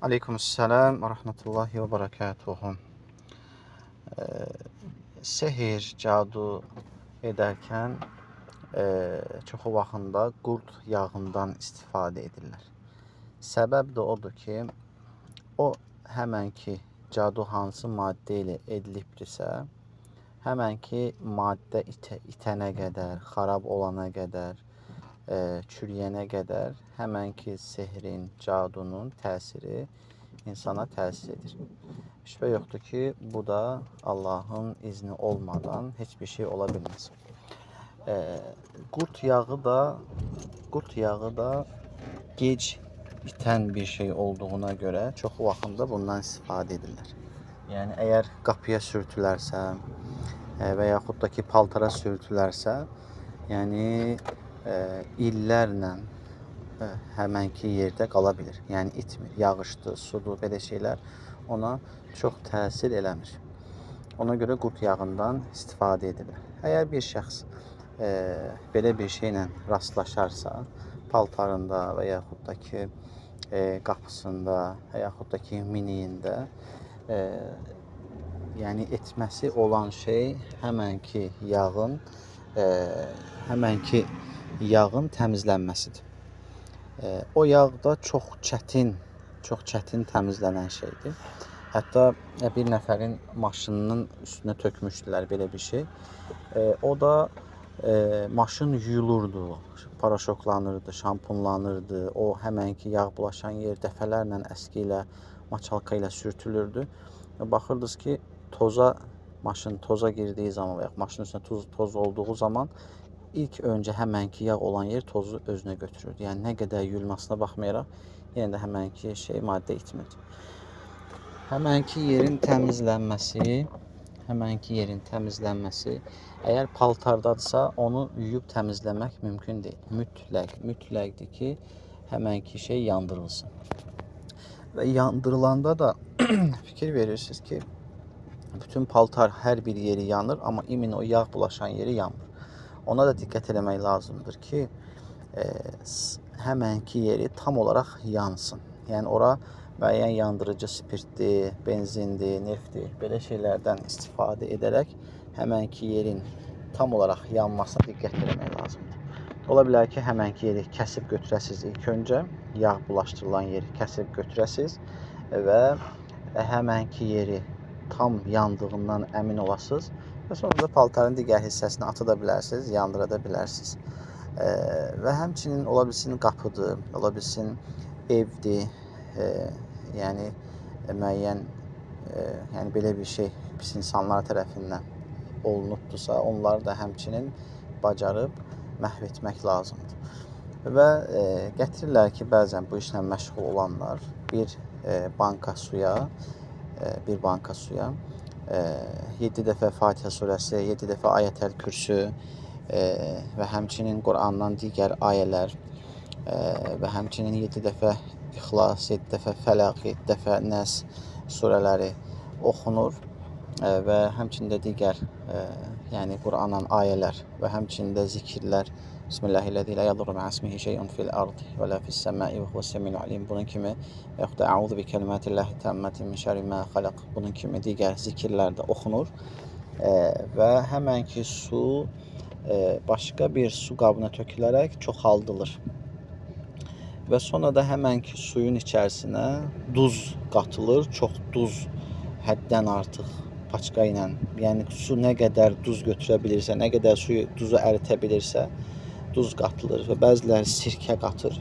Aleykümselam ve rahmetullahi ve berekatuhu. Sehir, cadu edərkən çoxu vaxtında qurd yağından istifadə edirlər. Səbəb də odur ki, o həmən ki cadu hansı maddə ilə edilibdirsə, həmən ki maddə itənə qədər, xarab olana qədər, çürüyənə qədər həmən ki sehrin, cadunun təsiri insana təsir edir. Şübhə yoxdur ki, bu da Allahın izni olmadan heç bir şey ola bilməz. Qurd yağı da gec itən bir şey olduğuna görə çox vaxtında bundan istifadə edirlər. Yəni əgər qapıya sürtülərsə və yaxud da ki paltara sürtülərsə, yəni illərlə həmənki yerdə qala bilir. Yəni itmir, yağışdır, sudur, belə şeylər ona çox təsir eləmir. Ona görə qurd yağından istifadə edirlər. Əgər bir şəxs belə bir şeylə rastlaşarsa, paltarında və yaxud da ki qapısında və yaxud da ki miniyində yəni etməsi olan şey həmənki yağın təmizlənməsidir. O yağ da çox çətin təmizlənən şeydir. Hətta bir nəfərin maşınının üstünə tökmüşdülər belə bir şey. O da maşın yuyulurdu, paraşoklanırdı, şampunlanırdı. O həmənki yağ bulaşan yer dəfələrlə əski ilə, maçalka ilə sürtülürdü. Baxırdınız ki, maşın toza girdiyi zaman və ya maşının üstündə toz olduğu zaman ilk öncə həmənki yağ olan yer tozu özünə götürürdü. Yəni nə qədər yuyulmasına baxmayaraq, yenə də həmənki maddə itmirdi. Həmənki yerin təmizlənməsi, əgər paltardadırsa, onu yuyub təmizləmək mümkün deyil. Mütləqdir ki, həmənki şey yandırılsın. Və yandırılanda da fikir verirsiniz ki, bütün paltar hər bir yeri yanır, amma imin o yağ bulaşan yeri yanmır. Ona da diqqət eləmək lazımdır ki, həmənki yeri tam olaraq yansın. Yəni ora müəyyən yandırıcı spirtdir, benzindir, neftdir, belə şeylərdən istifadə edərək həmənki yerin tam olaraq yanmasına diqqət eləmək lazımdır. Ola bilər ki, həmənki yeri kəsib götürəsiz ilk öncə, yağ bulaşdırılan yeri kəsib götürəsiz və həmənki yeri tam yandığından əmin olasınız və sonra da paltarın digər hissəsini ata da bilərsiniz, yandıra da bilərsiniz. Və həmçinin ola bilsin qapıdır, ola bilsin evdir, yəni müəyyən belə bir şey pis insanlar tərəfindən olunubdursa, onları da həmçinin bacarıb məhv etmək lazımdır. Və gətirirlər ki, bəzən bu işlə məşğul olanlar bir banka suya 7 dəfə Fatihə surəsi, 7 dəfə Ayətəl Kürsü və həmçinin Qurandan digər ayələr və həmçinin 7 dəfə İxlas, 7 dəfə Fələq, 7 dəfə Nəs surələri oxunur və həmçində digər yəni Qurandan ayələr və həmçində zikirlər Bismillahirrahmanirrahim. La yadurru ma'asmihi şey'un fil ardi və la fis səma'i və huves-semi'ul alim. Bunun kimi və yaxud da Əuzu bi kəlimatillahi təmmati min şerri ma xalaq. Bunun kimi digər zikirlər də oxunur və həmənki su başqa bir su qabına tökülərək çoxaldılır. Və sonra da həmənki suyun içərisinə duz qatılır, çox duz, həddən artıq paçka ilə. Yəni su nə qədər duz götürə bilirsə, nə qədər duzu əritə bilirsə, duz qatılır və bəziləri sirkə qatır.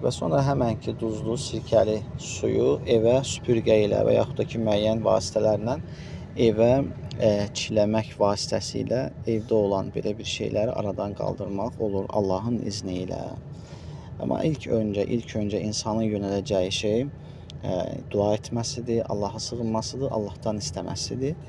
Və sonra həmənki duzlu, sirkəli suyu evə süpürgə ilə və yaxud da ki müəyyən vasitələrlə evə çiləmək vasitəsilə evdə olan belə bir şeyləri aradan qaldırmaq olur Allahın izni ilə. Amma ilk öncə insanın yönələcəyi şey dua etməsidir, Allaha sığınmasıdır, Allahdan istəməsidir.